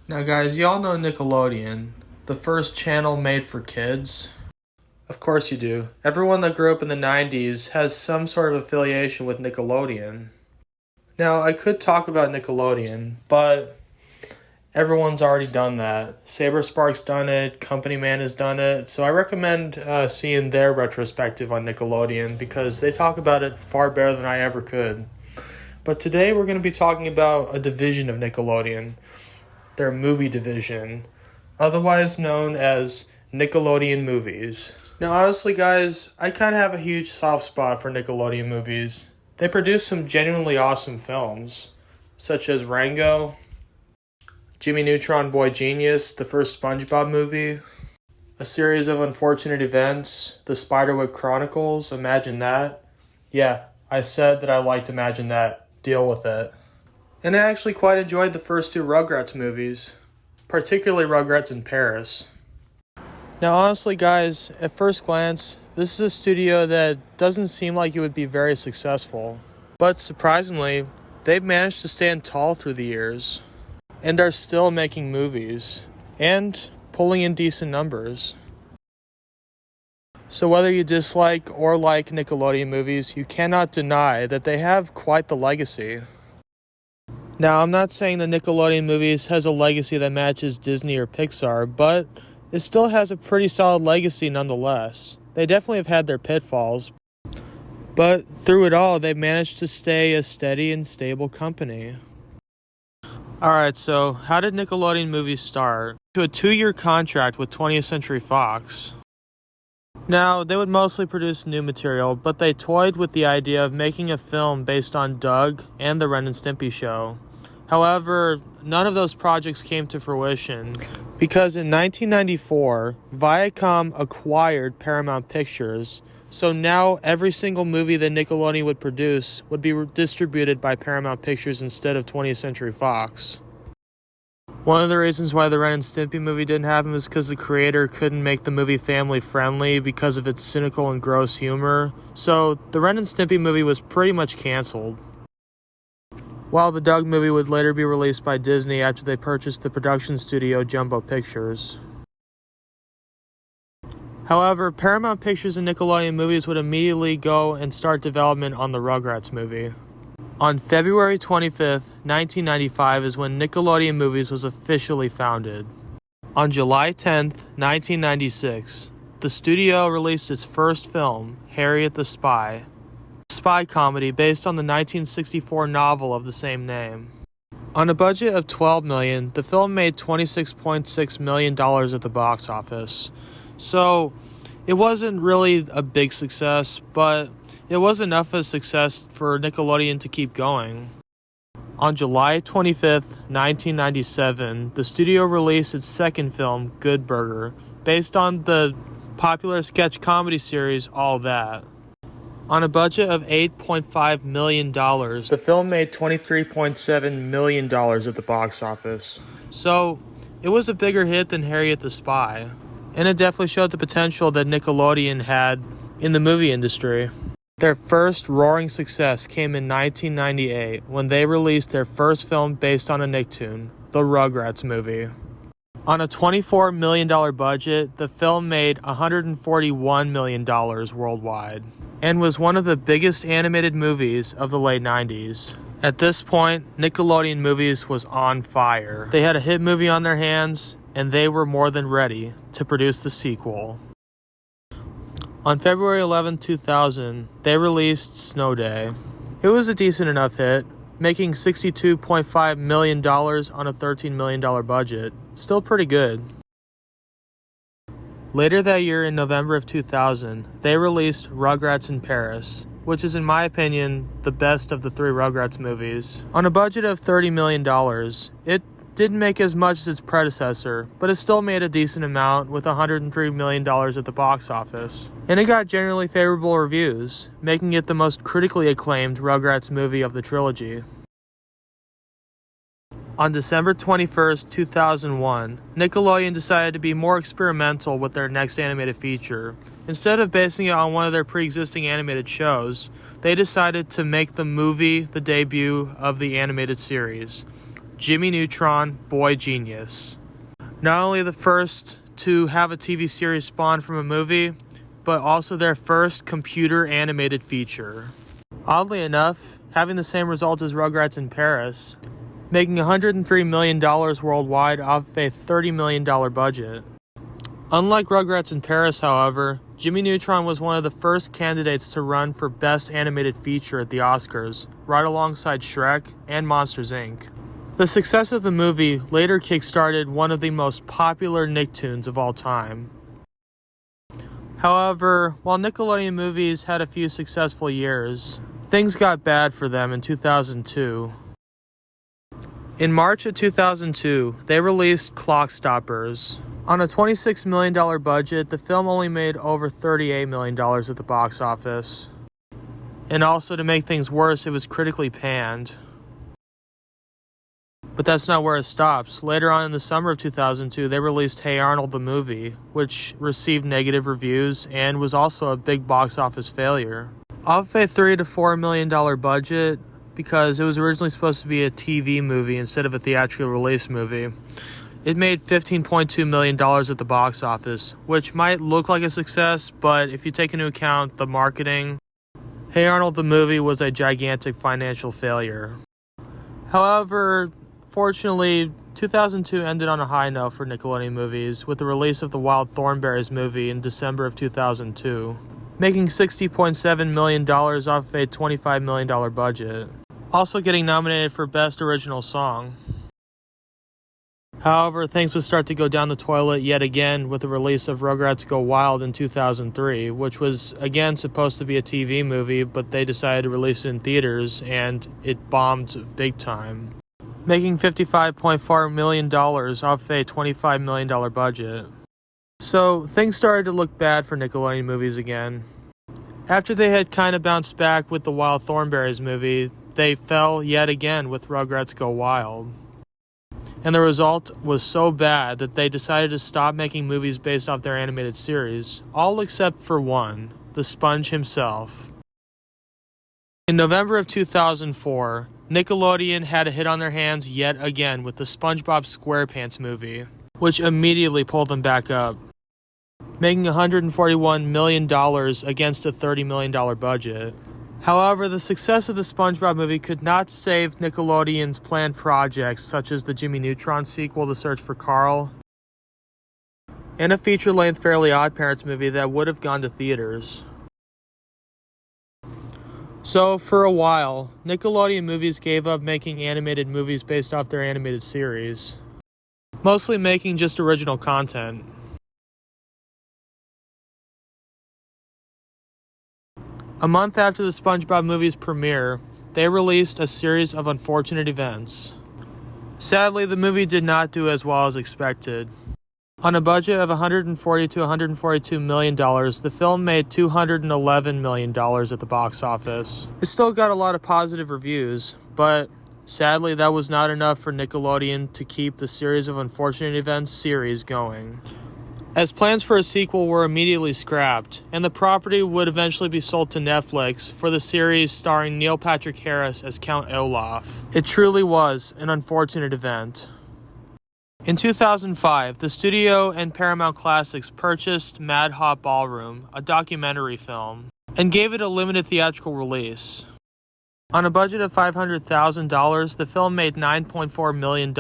Now guys, y'all know Nickelodeon, the first channel made for kids? Of course you do. Everyone that grew up in the 90s has some sort of affiliation with Nickelodeon. Now, I could talk about Nickelodeon, but everyone's already done that. Saber Spark's done it, Company Man has done it, so I recommend seeing their retrospective on Nickelodeon because they talk about it far better than I ever could. But today we're going to be talking about a division of Nickelodeon, their movie division, otherwise known as Nickelodeon Movies. Now, honestly, guys, I kind of have a huge soft spot for Nickelodeon movies. They produce some genuinely awesome films, such as Rango, Jimmy Neutron Boy Genius, the first SpongeBob movie, A Series of Unfortunate Events, The Spiderwick Chronicles, imagine that. Yeah, I said that I liked Imagine That. Deal with it. And I actually quite enjoyed the first two Rugrats movies, particularly Rugrats in Paris. Now, honestly, guys, at first glance, this is a studio that doesn't seem like it would be very successful. But surprisingly, they've managed to stand tall through the years, and are still making movies, and pulling in decent numbers. So whether you dislike or like Nickelodeon movies, you cannot deny that they have quite the legacy. Now, I'm not saying that Nickelodeon movies has a legacy that matches Disney or Pixar, but it still has a pretty solid legacy nonetheless. They definitely have had their pitfalls, but through it all, they've managed to stay a steady and stable company. Alright, so how did Nickelodeon movies start? To a 2-year contract with 20th Century Fox. Now, they would mostly produce new material, but they toyed with the idea of making a film based on Doug and the Ren and Stimpy show. However, none of those projects came to fruition because in 1994, Viacom acquired Paramount Pictures, so now every single movie that Nickelodeon would produce would be distributed by Paramount Pictures instead of 20th Century Fox. One of the reasons why the Ren and Stimpy movie didn't happen was because the creator couldn't make the movie family friendly because of its cynical and gross humor, so the Ren and Stimpy movie was pretty much canceled. While the Doug movie would later be released by Disney after they purchased the production studio Jumbo Pictures. However, Paramount Pictures and Nickelodeon Movies would immediately go and start development on the Rugrats movie. On February 25th, 1995 is when Nickelodeon Movies was officially founded. On July 10th, 1996, the studio released its first film, Harriet the Spy, a spy comedy based on the 1964 novel of the same name. On a budget of $12 million, the film made $26.6 million at the box office. So, it wasn't really a big success, but it was enough of a success for Nickelodeon to keep going. On July 25th, 1997, the studio released its second film, Good Burger, based on the popular sketch comedy series All That. On a budget of $8.5 million, the film made $23.7 million at the box office. So, it was a bigger hit than Harriet the Spy, and it definitely showed the potential that Nickelodeon had in the movie industry. Their first roaring success came in 1998 when they released their first film based on a Nicktoon, the Rugrats movie. On a $24 million budget, the film made $141 million worldwide and was one of the biggest animated movies of the late 90s. At this point, Nickelodeon Movies was on fire. They had a hit movie on their hands, and they were more than ready to produce the sequel. On February 11, 2000, they released Snow Day. It was a decent enough hit, making $62.5 million on a $13 million budget. Still pretty good. Later that year, in November of 2000, they released Rugrats in Paris, which is in my opinion the best of the three Rugrats movies. On a budget of $30 million, it didn't make as much as its predecessor, but it still made a decent amount with $103 million at the box office. And it got generally favorable reviews, making it the most critically acclaimed Rugrats movie of the trilogy. On December 21st, 2001, Nickelodeon decided to be more experimental with their next animated feature. Instead of basing it on one of their pre-existing animated shows, they decided to make the movie the debut of the animated series. Jimmy Neutron, Boy Genius. Not only the first to have a TV series spawn from a movie, but also their first computer animated feature. Oddly enough, having the same result as Rugrats in Paris, making $103 million worldwide off a $30 million budget. Unlike Rugrats in Paris, however, Jimmy Neutron was one of the first candidates to run for Best Animated Feature at the Oscars, right alongside Shrek and Monsters, Inc. The success of the movie later kickstarted one of the most popular Nicktoons of all time. However, while Nickelodeon Movies had a few successful years, things got bad for them in 2002. In March of 2002, they released Clockstoppers. On a $26 million budget, the film only made over $38 million at the box office. And also, to make things worse, it was critically panned. But that's not where it stops. Later on in the summer of 2002, they released Hey Arnold the Movie, which received negative reviews and was also a big box office failure. Off a $3 to $4 million budget, because it was originally supposed to be a TV movie instead of a theatrical release movie, it made $15.2 million at the box office, which might look like a success, but if you take into account the marketing, Hey Arnold the Movie was a gigantic financial failure. However, fortunately, 2002 ended on a high note for Nickelodeon Movies with the release of the Wild Thornberrys movie in December of 2002, making $60.7 million off a $25 million budget, also getting nominated for Best Original Song. However, things would start to go down the toilet yet again with the release of Rugrats Go Wild in 2003, which was again supposed to be a TV movie, but they decided to release it in theaters, and it bombed big time, making $55.4 million off a $25 million budget. So things started to look bad for Nickelodeon Movies again. After they had kind of bounced back with the Wild Thornberrys movie, they fell yet again with Rugrats Go Wild. And the result was so bad that they decided to stop making movies based off their animated series, all except for one, the Sponge himself. In November of 2004, Nickelodeon had a hit on their hands yet again with the SpongeBob SquarePants movie, which immediately pulled them back up, making $141 million against a $30 million budget. However, the success of the SpongeBob movie could not save Nickelodeon's planned projects such as the Jimmy Neutron sequel, The Search for Carl, and a feature-length Fairly OddParents movie that would have gone to theaters. So, for a while, Nickelodeon Movies gave up making animated movies based off their animated series, mostly making just original content. A month after the SpongeBob movie's premiere, they released a series of unfortunate events. Sadly, the movie did not do as well as expected. On a budget of $140 to $142 million, the film made $211 million at the box office. It still got a lot of positive reviews, but sadly that was not enough for Nickelodeon to keep the series of unfortunate events series going, as plans for a sequel were immediately scrapped, and the property would eventually be sold to Netflix for the series starring Neil Patrick Harris as Count Olaf. It truly was an unfortunate event. In 2005, the studio and Paramount Classics purchased Mad Hot Ballroom, a documentary film, and gave it a limited theatrical release. On a budget of $500,000, the film made $9.4 million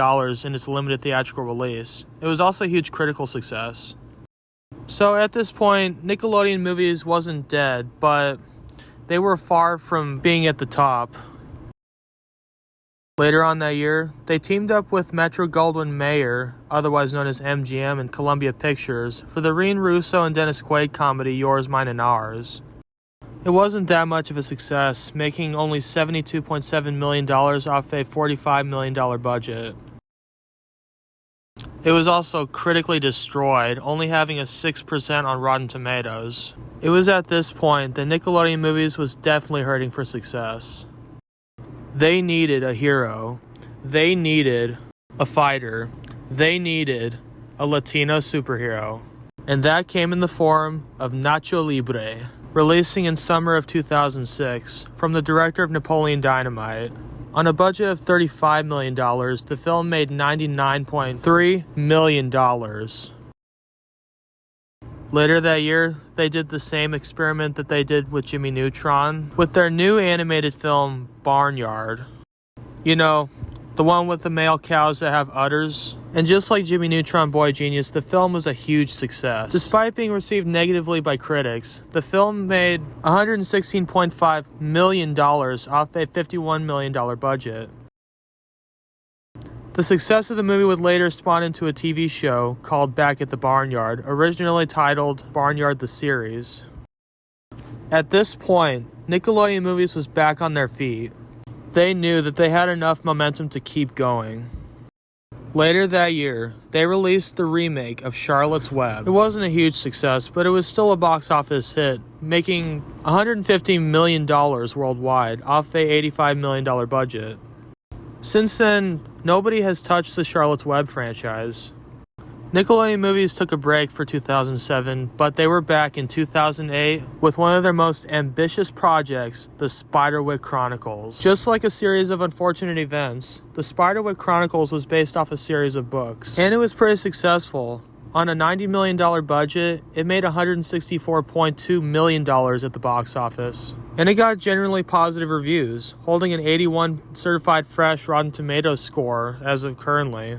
in its limited theatrical release. It was also a huge critical success. So at this point, Nickelodeon Movies wasn't dead, but they were far from being at the top. Later on that year, they teamed up with Metro-Goldwyn-Mayer, otherwise known as MGM, and Columbia Pictures, for the Rene Russo and Dennis Quaid comedy Yours, Mine, and Ours. It wasn't that much of a success, making only $72.7 million off a $45 million budget. It was also critically destroyed, only having a 6% on Rotten Tomatoes. It was at this point that Nickelodeon Movies was definitely hurting for success. They needed a hero. They needed a fighter. They needed a Latino superhero. And that came in the form of Nacho Libre, releasing in summer of 2006 from the director of Napoleon Dynamite. On a budget of $35 million, the film made $99.3 million. Later that year, they did the same experiment that they did with Jimmy Neutron with their new animated film, Barnyard. You know, the one with the male cows that have udders. And just like Jimmy Neutron Boy Genius, the film was a huge success. Despite being received negatively by critics, the film made $116.5 million off a $51 million budget. The success of the movie would later spawn into a TV show called Back at the Barnyard, originally titled Barnyard the Series. At this point, Nickelodeon Movies was back on their feet. They knew that they had enough momentum to keep going. Later that year, they released the remake of Charlotte's Web. It wasn't a huge success, but it was still a box office hit, making $115 million worldwide off a $85 million budget. Since then, nobody has touched the Charlotte's Web franchise. Nickelodeon Movies took a break for 2007, but they were back in 2008 with one of their most ambitious projects, the Spiderwick Chronicles. Just like a series of unfortunate events, the Spiderwick Chronicles was based off a series of books, and it was pretty successful. On a $90 million budget, it made $164.2 million at the box office. And it got generally positive reviews, holding an 81 certified fresh Rotten Tomatoes score as of currently.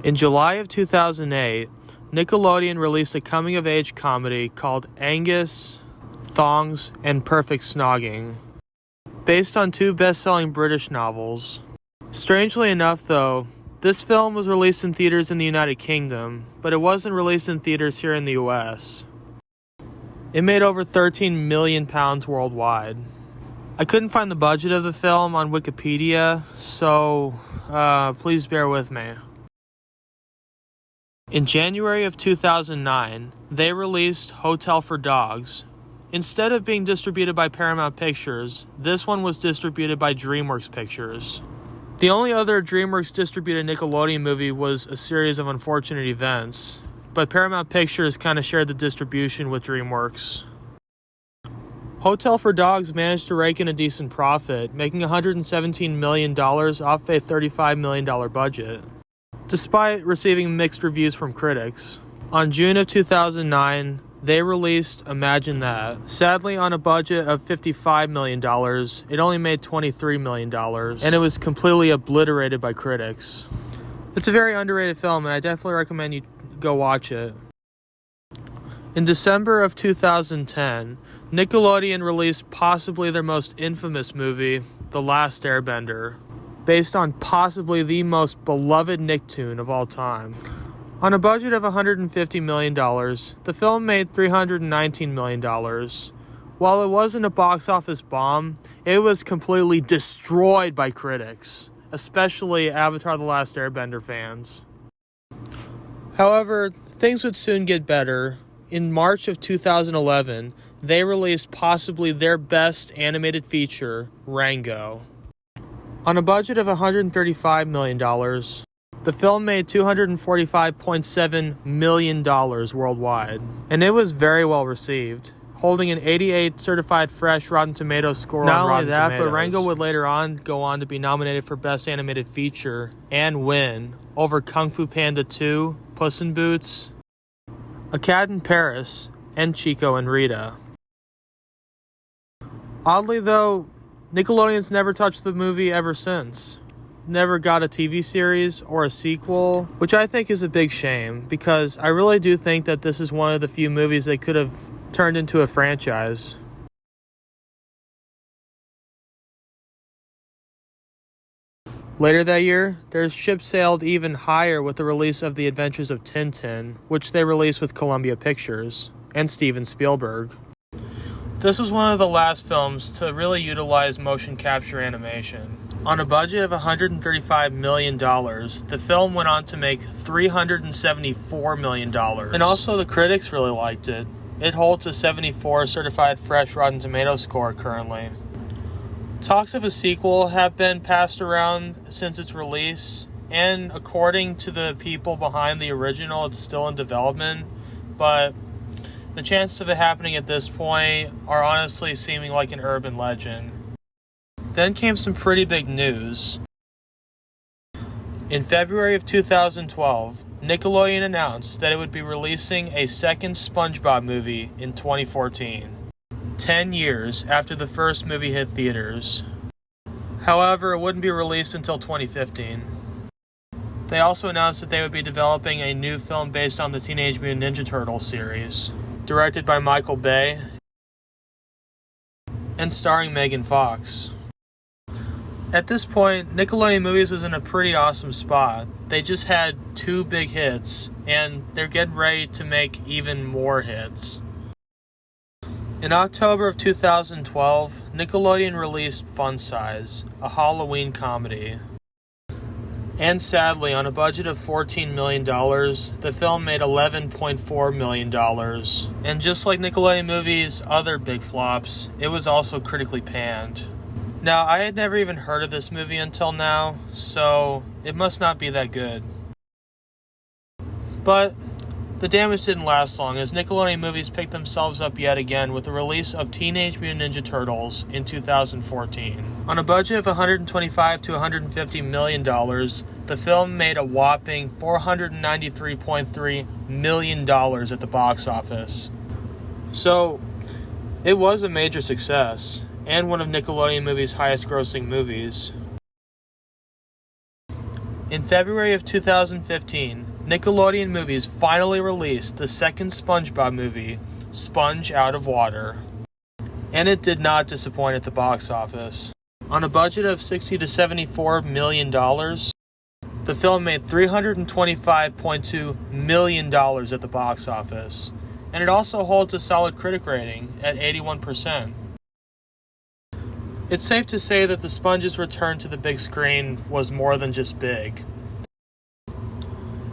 In July of 2008, Nickelodeon released a coming-of-age comedy called Angus, Thongs, and Perfect Snogging, based on two best-selling British novels. Strangely enough, though, this film was released in theaters in the United Kingdom, but it wasn't released in theaters here in the US. It made over £13 million worldwide. I couldn't find the budget of the film on Wikipedia, so please bear with me. In January of 2009, they released Hotel for Dogs. Instead of being distributed by Paramount Pictures, this one was distributed by DreamWorks Pictures. The only other DreamWorks distributed Nickelodeon movie was A Series of Unfortunate Events, but Paramount Pictures kind of shared the distribution with DreamWorks. Hotel for Dogs managed to rake in a decent profit, making $117 million off a $35 million budget, despite receiving mixed reviews from critics. On June of 2009, they released Imagine That. Sadly, on a budget of $55 million, it only made $23 million, and it was completely obliterated by critics. It's a very underrated film, and I definitely recommend you go watch it. In December of 2010, Nickelodeon released possibly their most infamous movie, The Last Airbender, based on possibly the most beloved Nicktoon of all time. On a budget of $150 million, the film made $319 million. While it wasn't a box office bomb, it was completely destroyed by critics, especially Avatar: The Last Airbender fans. However, things would soon get better. In March of 2011, they released possibly their best animated feature, Rango. On a budget of $135 million, the film made $245.7 million worldwide, and it was very well received, holding an 88 certified fresh Rotten Tomatoes score on Rotten Tomatoes. Not only that, but Rango would later on go on to be nominated for Best Animated Feature and win over Kung Fu Panda 2, Puss in Boots, A Cat in Paris, and Chico and Rita. Oddly though, Nickelodeon's never touched the movie ever since. Never got a TV series or a sequel, which I think is a big shame, because I really do think that this is one of the few movies they could have turned into a franchise. Later that year, their ship sailed even higher with the release of The Adventures of Tintin, which they released with Columbia Pictures and Steven Spielberg. This was one of the last films to really utilize motion capture animation. On a budget of $135 million, the film went on to make $374 million. And also the critics really liked it. It holds a 74 certified fresh Rotten Tomatoes score currently. Talks of a sequel have been passed around since its release, and according to the people behind the original, it's still in development, but the chances of it happening at this point are honestly seeming like an urban legend. Then came some pretty big news. In February of 2012, Nickelodeon announced that it would be releasing a second SpongeBob movie in 2014, 10 years after the first movie hit theaters. However, it wouldn't be released until 2015. They also announced that they would be developing a new film based on the Teenage Mutant Ninja Turtles series, directed by Michael Bay and starring Megan Fox. At this point, Nickelodeon Movies was in a pretty awesome spot. They just had 2 big hits, and they're getting ready to make even more hits. In October of 2012, Nickelodeon released Fun Size, a Halloween comedy. And sadly, on a budget of $14 million, the film made $11.4 million. And just like Nickelodeon Movies' other big flops, it was also critically panned. Now, I had never even heard of this movie until now, so it must not be that good. But the damage didn't last long, as Nickelodeon Movies picked themselves up yet again with the release of Teenage Mutant Ninja Turtles in 2014. On a budget of $125 to $150 million, the film made a whopping $493.3 million at the box office. So, it was a major success, and one of Nickelodeon Movies' highest grossing movies. In February of 2015, Nickelodeon Movies finally released the second SpongeBob movie, Sponge Out of Water. And it did not disappoint at the box office. On a budget of $60 to $74 million, the film made $325.2 million at the box office. And it also holds a solid critic rating at 81%. It's safe to say that the Sponge's return to the big screen was more than just big.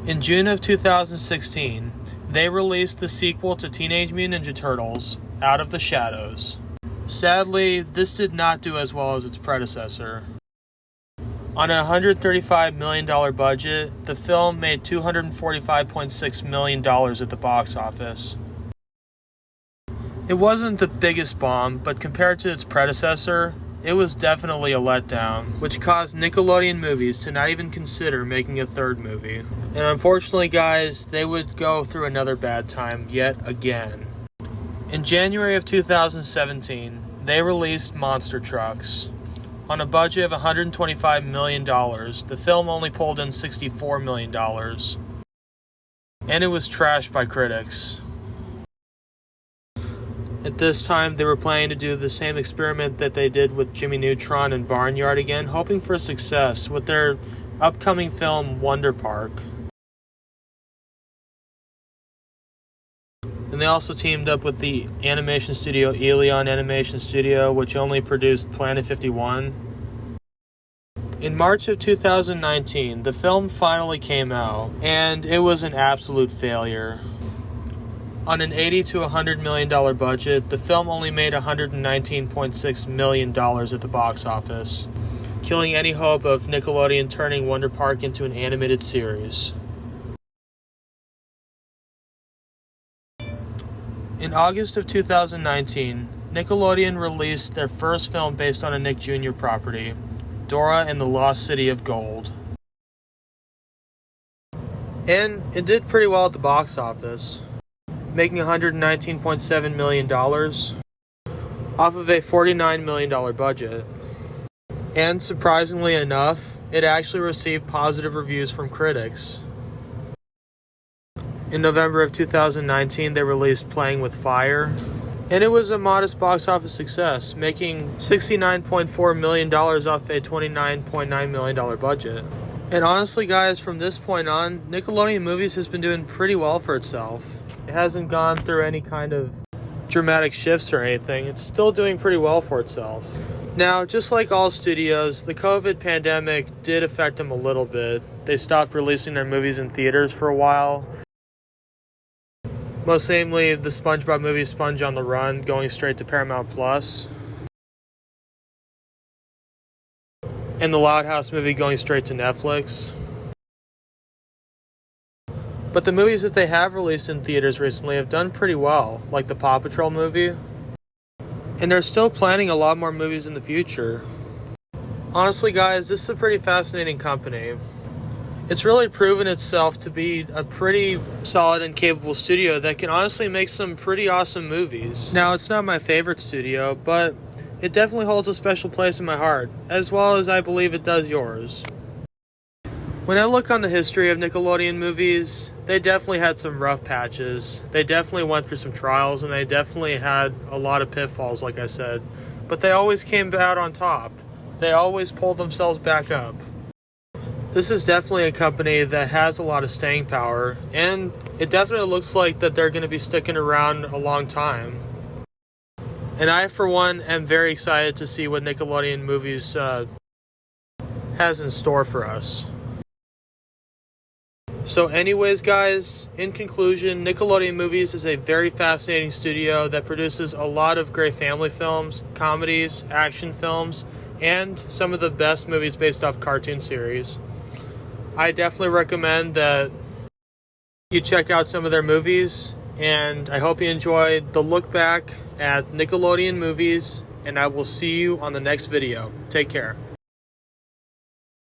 In June of 2016, they released the sequel to Teenage Mutant Ninja Turtles, Out of the Shadows. Sadly, this did not do as well as its predecessor. On a $135 million budget, the film made $245.6 million at the box office. It wasn't the biggest bomb, but compared to its predecessor, it was definitely a letdown, which caused Nickelodeon Movies to not even consider making a third movie. And unfortunately, guys, they would go through another bad time yet again. In January of 2017, they released Monster Trucks. On a budget of $125 million, the film only pulled in $64 million. And it was trashed by critics. At this time, they were planning to do the same experiment that they did with Jimmy Neutron and Barnyard again, hoping for success with their upcoming film Wonder Park. And they also teamed up with the animation studio Elion Animation Studio, which only produced Planet 51. In March of 2019, the film finally came out, and it was an absolute failure. On an $80 to $100 million budget, the film only made $119.6 million at the box office, killing any hope of Nickelodeon turning Wonder Park into an animated series. In August of 2019, Nickelodeon released their first film based on a Nick Jr. property, Dora and the Lost City of Gold. And it did pretty well at the box office, making $119.7 million off of a $49 million budget. And surprisingly enough, it actually received positive reviews from critics. In November of 2019, they released Playing with Fire, and it was a modest box office success, making $69.4 million off a $29.9 million budget. And honestly, guys, from this point on, Nickelodeon Movies has been doing pretty well for itself. It hasn't gone through any kind of dramatic shifts or anything. It's still doing pretty well for itself. Now, just like all studios, the COVID pandemic did affect them a little bit. They stopped releasing their movies in theaters for a while. Most namely, the SpongeBob movie Sponge on the Run going straight to Paramount Plus, and the Loud House movie going straight to Netflix. But the movies that they have released in theaters recently have done pretty well, like the Paw Patrol movie. And they're still planning a lot more movies in the future. Honestly, guys, this is a pretty fascinating company. It's really proven itself to be a pretty solid and capable studio that can honestly make some pretty awesome movies. Now, it's not my favorite studio, but it definitely holds a special place in my heart, as well as I believe it does yours. When I look on the history of Nickelodeon movies, they definitely had some rough patches. They definitely went through some trials, and they definitely had a lot of pitfalls, like I said. But they always came out on top. They always pulled themselves back up. This is definitely a company that has a lot of staying power, and it definitely looks like that they're going to be sticking around a long time. And I, for one, am very excited to see what Nickelodeon Movies has in store for us. So anyways, guys, in conclusion, Nickelodeon Movies is a very fascinating studio that produces a lot of great family films, comedies, action films, and some of the best movies based off cartoon series. I definitely recommend that you check out some of their movies, and I hope you enjoyed the look back at Nickelodeon Movies, and I will see you on the next video. Take care.